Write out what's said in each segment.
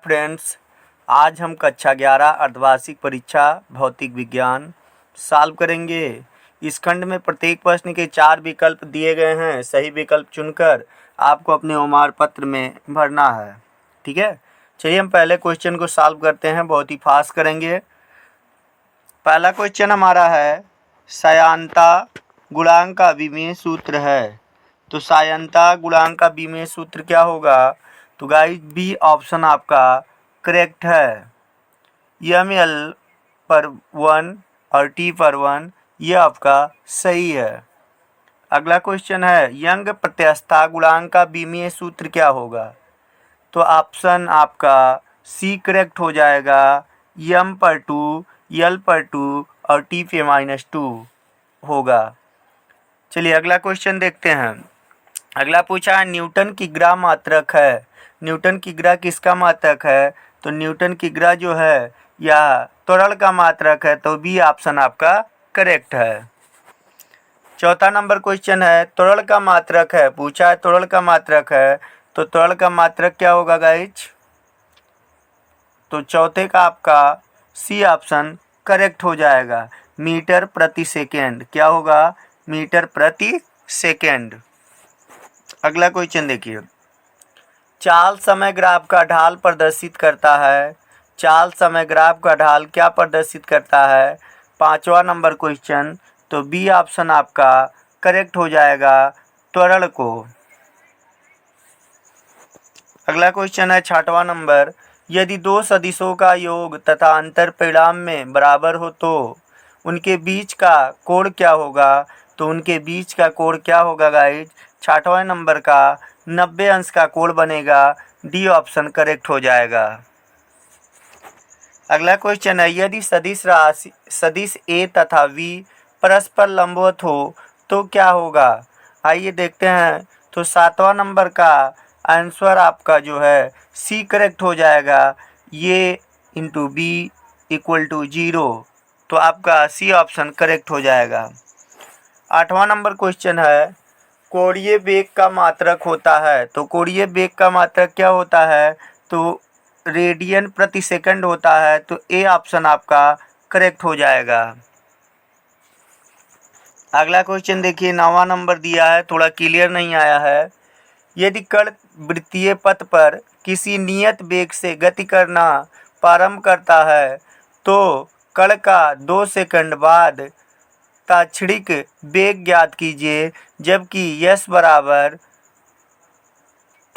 Friends, आज हम कक्षा 11 अर्धवार्षिक परीक्षा भौतिक विज्ञान सॉल्व करेंगे। इस खंड में प्रत्येक प्रश्न के 4 विकल्प दिए गए हैं। सही विकल्प चुनकर आपको अपने उम्मीदवार पत्र में भरना है। ठीक है, चलिए हम पहले क्वेश्चन को सॉल्व करते हैं। बहुत ही फास्ट करेंगे। पहला क्वेश्चन हमारा है, सायंता गुणांक का विमेय सूत्र है। तो सायंता गुणांक का विमेय सूत्र क्या होगा? तो गाइस बी ऑप्शन आपका करेक्ट है। ml पर 1 और t पर 1 ये आपका सही है। अगला क्वेश्चन है, यंग प्रत्यस्थता गुणांक का विमीय सूत्र क्या होगा? तो ऑप्शन आपका सी करेक्ट हो जाएगा। m पर 2, l पर 2 और t पे -2 होगा। चलिए अगला क्वेश्चन देखते हैं। अगला पूछा है, न्यूटन की ग्राह मात्रक है। न्यूटन की ग्राह किसका मात्रक है? तो न्यूटन की ग्राह जो है या त्वरण का मात्रक है। तो बी ऑप्शन आपका करेक्ट है। चौथा नंबर क्वेश्चन है, त्वरण का मात्रक है। पूछा है त्वरण का मात्रक है, तो त्वरण का मात्रक क्या होगा गाइज? तो चौथे का आपका सी ऑप्शन करेक्ट हो जाएगा। मीटर प्रति सेकेंड क्या होगा? मीटर प्रति सेकेंड। अगला क्वेश्चन देखिए, चाल समय ग्राफ का ढाल प्रदर्शित करता है। चाल समय ग्राफ का ढाल क्या प्रदर्शित करता है? पांचवा नंबर क्वेश्चन, तो बी ऑप्शन आपका करेक्ट हो जाएगा, त्वरण को। अगला क्वेश्चन है छठवां नंबर, यदि दो सदिशों का योग तथा अंतर परिणाम में बराबर हो तो उनके बीच का कोण क्या होगा? तो उनके बीच का कोण क्या होगा गाइज? छठवां नंबर का 90 अंश का कोण बनेगा। डी ऑप्शन करेक्ट हो जाएगा। अगला क्वेश्चन है, यदि सदिश ए तथा बी परस्पर लंबवत हो तो क्या होगा? आइए देखते हैं। तो सातवां नंबर का आंसर आपका जो है सी करेक्ट हो जाएगा। ये इंटू बी इक्वल टू 0, तो आपका सी ऑप्शन करेक्ट हो जाएगा। आठवां नंबर क्वेश्चन है, कोणीय वेग का मात्रक होता है। तो कोणीय वेग का मात्रक क्या होता है? तो रेडियन प्रति सेकंड होता है। तो ए ऑप्शन आपका करेक्ट हो जाएगा। अगला क्वेश्चन देखिए, 9वां नंबर दिया है, थोड़ा क्लियर नहीं आया है। यदि कण वृत्तीय पथ पर किसी नियत वेग से गति करना प्रारंभ करता है तो कण का 2 सेकंड बाद ताक्षणिक वेग ज्ञात कीजिए, जबकि s बराबर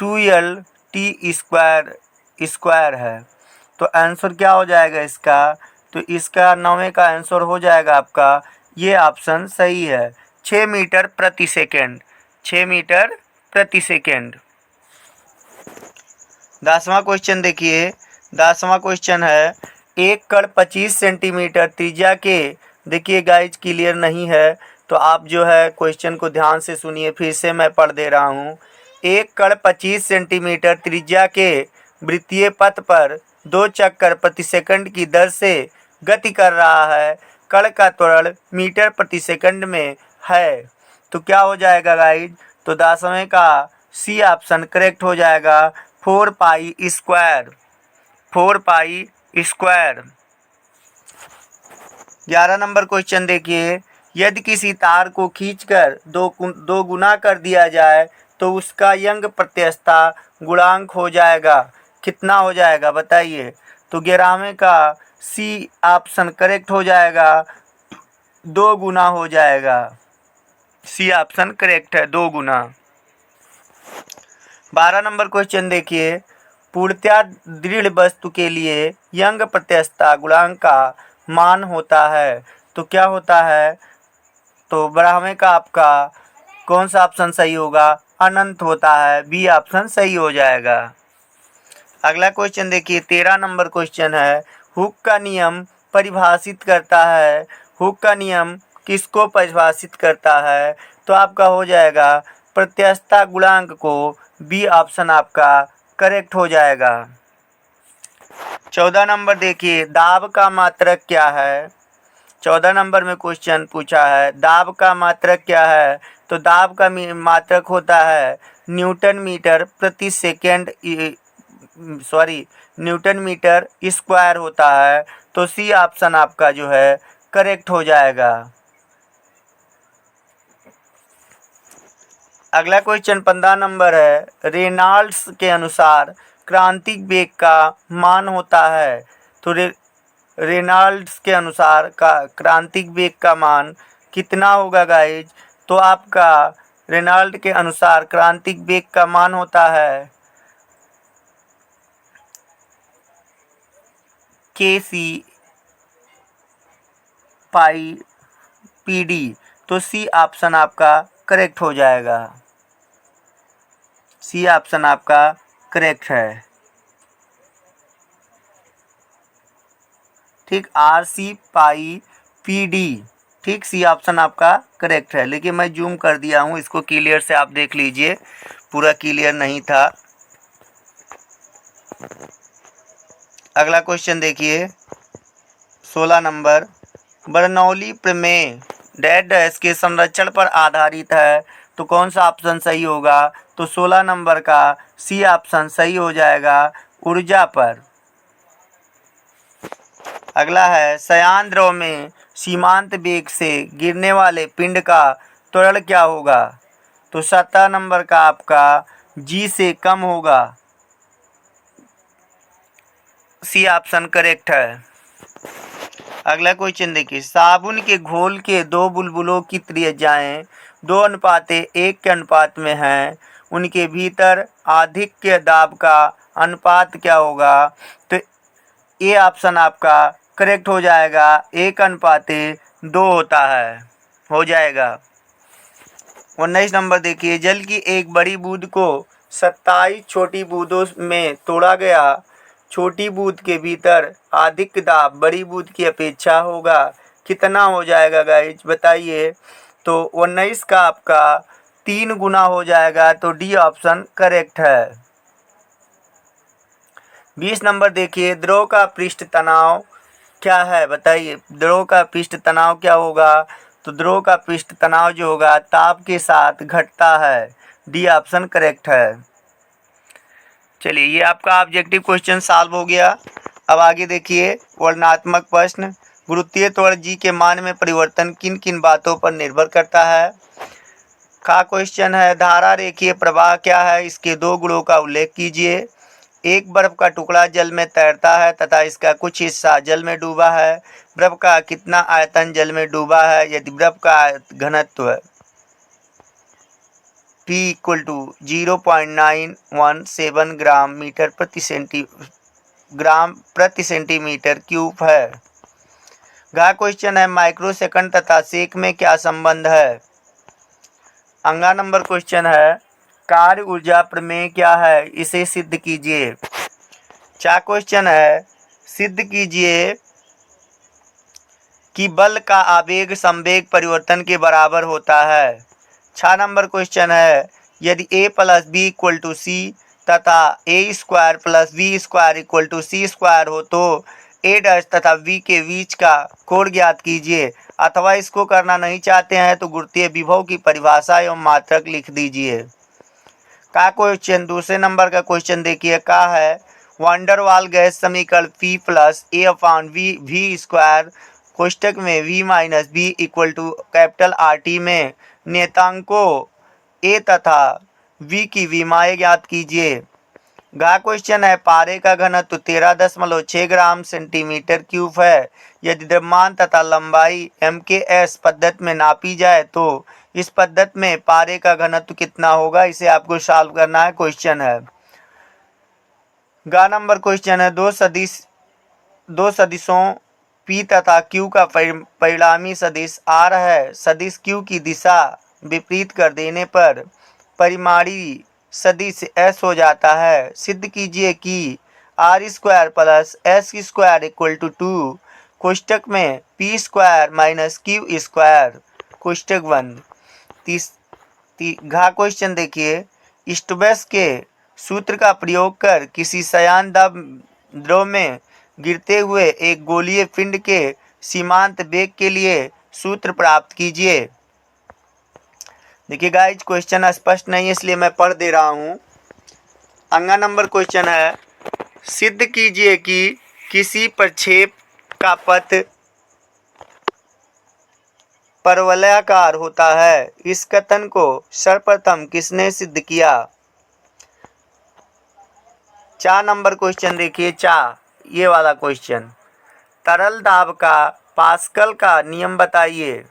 2l t स्क्वायर है। तो आंसर क्या हो जाएगा इसका? तो इसका 9वें का आंसर हो जाएगा आपका, ये ऑप्शन सही है, 6 मीटर प्रति सेकेंड। 6 मीटर प्रति सेकेंड। 10वां क्वेश्चन देखिए। 10वां क्वेश्चन है, एक कण 25 सेंटीमीटर त्रिज्या के, देखिए गाइज क्लियर नहीं है तो आप जो है क्वेश्चन को ध्यान से सुनिए, फिर से मैं पढ़ दे रहा हूँ। एक कण 25 सेंटीमीटर त्रिज्या के वृत्तीय पथ पर 2 चक्कर प्रति सेकंड की दर से गति कर रहा है। कण का त्वरण मीटर प्रति सेकंड में है। तो क्या हो जाएगा गाइज? तो 10वें का सी ऑप्शन करेक्ट हो जाएगा, 4 pi square. 4 pi square. 11 number question देखिए, यदि किसी तार को खींचकर दो गुना कर दिया जाए तो उसका यंग प्रत्यस्थता गुणांक हो जाएगा, कितना हो जाएगा बताइए? तो 11वें का सी ऑप्शन करेक्ट हो जाएगा, 2 गुना हो जाएगा। सी ऑप्शन करेक्ट है, 2 गुना। 12 नंबर क्वेश्चन देखिए, पूर्णतया दृढ़ वस्तु के लिए यंग प्रत्यस्थता गुणांक का मान होता है। तो क्या होता है? तो 12वें का आपका कौन सा ऑप्शन सही होगा? अनंत होता है। बी ऑप्शन सही हो जाएगा। अगला क्वेश्चन देखिए, 13 नंबर क्वेश्चन है, हुक का नियम परिभाषित करता है। हुक का नियम किसको परिभाषित करता है? तो आपका हो जाएगा प्रत्यस्थता गुणांक को। बी ऑप्शन आपका करेक्ट हो जाएगा। 14 नंबर देखिए, दाब का मात्रक क्या है? 14 नंबर में क्वेश्चन पूछा है, दाब का मात्रक क्या है? तो दाब का मात्रक होता है न्यूटन मीटर प्रति सेकेंड न्यूटन मीटर स्क्वायर होता है। तो सी ऑप्शन आपका जो है करेक्ट हो जाएगा। अगला क्वेश्चन 15 नंबर है, रेनॉल्ड्स के अनुसार क्रांतिक वेग का मान होता है। तो रेनॉल्ड्स के अनुसार का क्रांतिक वेग का मान कितना होगा गाइज? तो आपका रेनॉल्ड के अनुसार क्रांतिक वेग का मान होता है kc पाई pd। तो सी ऑप्शन आपका करेक्ट हो जाएगा। सी ऑप्शन आपका करेक्ट है। ठीक, RC पाई PD। ठीक, सी ऑप्शन आपका करेक्ट है। लेकिन मैं जूम कर दिया हूँ, इसको क्लियर से आप देख लीजिए, पूरा क्लियर नहीं था। अगला क्वेश्चन देखिए 16 नंबर, बर्नौली प्रमेय डैश डैश के संरक्षण पर आधारित है। तो कौन सा ऑप्शन सही होगा? तो 16 नंबर का सी ऑप्शन सही हो जाएगा, ऊर्जा पर। अगला है, शयान द्रव में सीमांत वेग से गिरने वाले पिंड का त्वरण क्या होगा? तो 17 नंबर का आपका जी से कम होगा। सी ऑप्शन करेक्ट है। अगला क्वेश्चन देखिए, साबुन के घोल के दो बुलबुलों की त्रिज्याएं 2:1 के अनुपात में हैं, उनके भीतर आधिक्य दाब का अनुपात क्या होगा? तो ये ऑप्शन आपका करेक्ट हो जाएगा, 1:2 होता है, हो जाएगा। 19 नंबर देखिए, जल की एक बड़ी बूंद को 27 छोटी बूंदों में तोड़ा गया। छोटी बूंद के भीतर अधिक दाब बड़ी बूंद की अपेक्षा होगा, कितना हो जाएगा गाइज बताइए? तो 19 का आपका 3 गुना हो जाएगा। तो डी ऑप्शन करेक्ट है। 20 नंबर देखिए, द्रव का पृष्ठ तनाव क्या है बताइए? द्रव का पृष्ठ तनाव क्या होगा? तो द्रव का पृष्ठ तनाव जो होगा ताप के साथ घटता है। डी ऑप्शन करेक्ट है। चलिए, ये आपका ऑब्जेक्टिव क्वेश्चन सॉल्व हो गया। अब आगे देखिए वर्णनात्मक प्रश्न, गुरुत्वीय त्वरण जी के मान में परिवर्तन किन किन बातों पर निर्भर करता है? का क्वेश्चन है, धारा रेखीय प्रवाह क्या है, इसके 2 गुणों का उल्लेख कीजिए। एक बर्फ का टुकड़ा जल में तैरता है तथा इसका कुछ हिस्सा जल में डूबा है। बर्फ का कितना आयतन जल में डूबा है? यदि बर्फ का घनत्व P = 0.917 ग्राम प्रति सेंटीमीटर क्यूब है। गा क्वेश्चन है, माइक्रोसेकंड तथा सेक में क्या संबंध है? अंगा नंबर क्वेश्चन है, कार्य ऊर्जा प्रमेय क्या है, इसे सिद्ध कीजिए। चा क्वेश्चन है, सिद्ध कीजिए कि बल का आवेग संवेग परिवर्तन के बराबर होता है। 6 नंबर क्वेश्चन है, यदि a + b = c तथा a² + v² = c² हो तो a' तथा v के बीच का कोण ज्ञात कीजिए। अथवा इसको करना नहीं चाहते हैं तो गुरुत्वीय विभव की परिभाषा एवं मात्रक लिख दीजिए। का क्वेश्चन दूसरे नंबर का क्वेश्चन देखिए, का है, वांडर वाल गैस समीकरण P + a/v² कोष्टक में v - b = RT में नियतांकों a तथा v की विमाएं ज्ञात कीजिए। गा क्वेश्चन है, पारे का घनत्व 13.6 ग्राम सेंटीमीटर क्यूब है। यदि द्रव्यमान तथा लंबाई MKS पद्धति में नापी जाए तो इस पद्धति में पारे का घनत्व कितना होगा? इसे आपको सॉल्व करना है। क्वेश्चन है, गा नंबर क्वेश्चन है, दो सदिशों P तथा Q का परिणामी सदिश R है। सदिश Q की दिशा विपरीत कर देने पर परिमाणी सदिश S हो जाता है। सिद्ध कीजिए कि R² + S² = 2 कोष्टक में P² - Q² कोष्टक बंद। घा क्वेश्चन देखिए, स्टोक्स के सूत्र का प्रयोग कर किसी शयान द्रव में गिरते हुए एक गोलीय पिंड के सीमांत वेग के लिए सूत्र प्राप्त कीजिए। देखिए गाइज, क्वेश्चन स्पष्ट नहीं है इसलिए मैं पढ़ दे रहा हूँ। अंगा नंबर क्वेश्चन है, सिद्ध कीजिए कि किसी प्रक्षेप का पथ परवलयाकार होता है। इस कथन को सर्वप्रथम किसने सिद्ध किया? 4 नंबर क्वेश्चन देखिए, ये वाला क्वेश्चन। तरल दाब का पास्कल का नियम बताइए।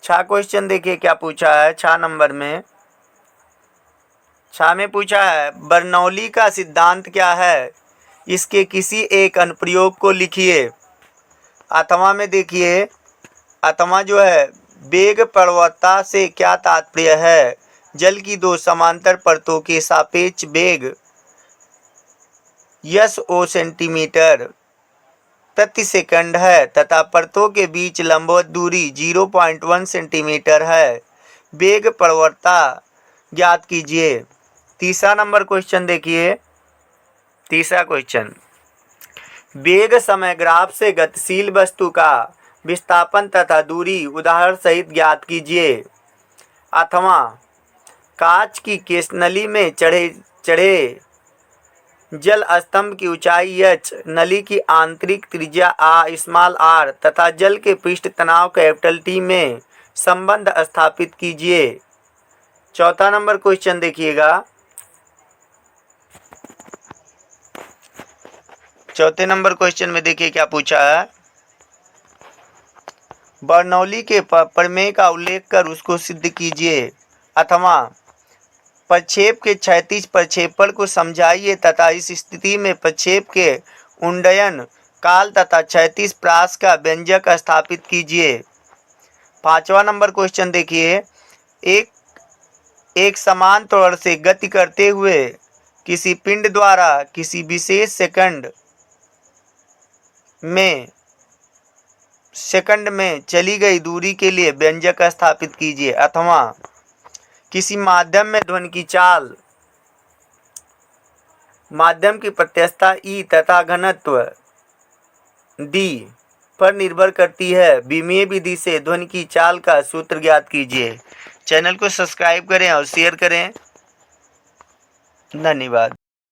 6 क्वेश्चन देखिए क्या पूछा है 6 नंबर में। 6 में पूछा है बर्नौली का सिद्धांत क्या है, इसके किसी एक अनुप्रयोग को लिखिए। आठवां में देखिए, आठवां जो है, वेग प्रवणता से क्या तात्पर्य है? जल की 2 समांतर परतों के सापेक्ष वेग SO सेंटीमीटर प्रति सेकंड है तथा परतों के बीच लंबवत दूरी 0.1 सेंटीमीटर है। वेग प्रवणता ज्ञात कीजिए। तीसरा नंबर क्वेश्चन देखिए। तीसरा क्वेश्चन, वेग समय ग्राफ से गतिशील वस्तु का विस्थापन तथा दूरी उदाहरण सहित ज्ञात कीजिए। आठवां, कांच की केशनली में चढ़े जल स्तंभ की ऊंचाई h, नली की आंतरिक त्रिज्या स्मॉल r तथा जल के पृष्ठ तनाव कैपिटल T में संबंध स्थापित कीजिए। चौथा नंबर क्वेश्चन देखिएगा। चौथे नंबर क्वेश्चन में देखिए क्या पूछा है। बर्नौली के प्रमेय का उल्लेख कर उसको सिद्ध कीजिए। अथवा प्रक्षेप के क्षैतिज प्रक्षेपण को समझाइए तथा इस स्थिति में प्रक्षेप के उड्डयन काल तथा क्षैतिज प्रास का व्यंजक स्थापित कीजिए। पांचवा नंबर क्वेश्चन देखिए, एक समान त्वरण से गति करते हुए किसी पिंड द्वारा किसी विशेष सेकंड में चली गई दूरी के लिए व्यंजक स्थापित कीजिए। अथवा किसी माध्यम में ध्वनि की चाल, माध्यम की प्रत्यक्षता E तथा घनत्व D पर निर्भर करती है। बीमीय विधि से ध्वनि की चाल का सूत्र ज्ञात कीजिए। चैनल को सब्सक्राइब करें और शेयर करें। धन्यवाद।